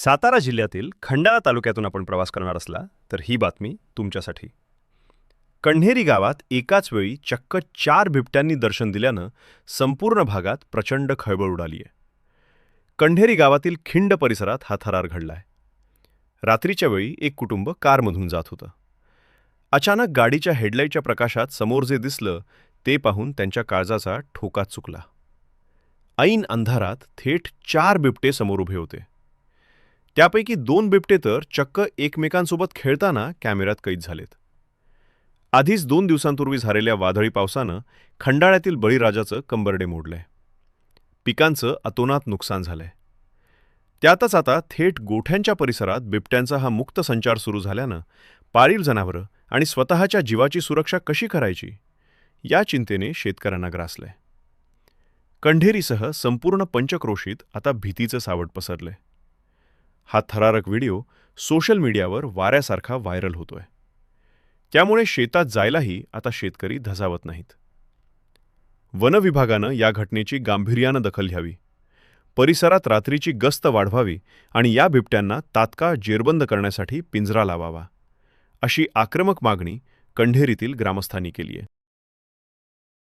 सातारा जिल्ह्यातील खंडाळा तालुक्यातून आपण प्रवास करणार असला तर ही बातमी तुमच्यासाठी. कण्हेरी गावात एकाच वेळी चक्क 4 बिबट्यांनी दर्शन दिल्यानं संपूर्ण भागात प्रचंड खळबळ उडाली आहे. कण्हेरी गावातील खिंड परिसरात हा थरार घडलाय. रात्रीच्या वेळी एक कुटुंब कारमधून जात होतं. अचानक गाडीच्या हेडलाईटच्या प्रकाशात समोर जे दिसलं ते पाहून त्यांच्या काळजाचा ठोका चुकला. ऐन अंधारात थेट 4 बिबटे समोर उभे होते. त्यापैकी 2 बिबटे तर चक्क एकमेकांसोबत खेळताना कॅमेऱ्यात कैद झालेत. आधीच 2 दिवसांपूर्वी झालेल्या वादळी पावसानं खंडाळ्यातील बळीराजाचं कंबरडे मोडलंय. पिकांचं अतोनात नुकसान झालंय. त्यातच आता थेट गोठ्यांच्या परिसरात बिबट्यांचा हा मुक्त संचार सुरू झाल्यानं पाळीव जनावरं आणि स्वतःच्या जीवाची सुरक्षा कशी करायची या चिंतेने शेतकऱ्यांना ग्रासलंय. कण्हेरीसह संपूर्ण पंचक्रोशीत आता भीतीचं सावट पसरलंय. हा थरारक व्हिडिओ सोशल मीडियावर वाऱ्यासारखा व्हायरल होतोय. त्यामुळे शेतात जायलाही आता शेतकरी धजावत नाहीत. वनविभागानं या घटनेची गांभीर्यानं दखल घ्यावी, परिसरात रात्रीची गस्त वाढवावी आणि या बिबट्यांना तात्काळ जेरबंद करण्यासाठी पिंजरा लावावा, अशी आक्रमक मागणी कण्हेरीतील ग्रामस्थांनी केली आहे.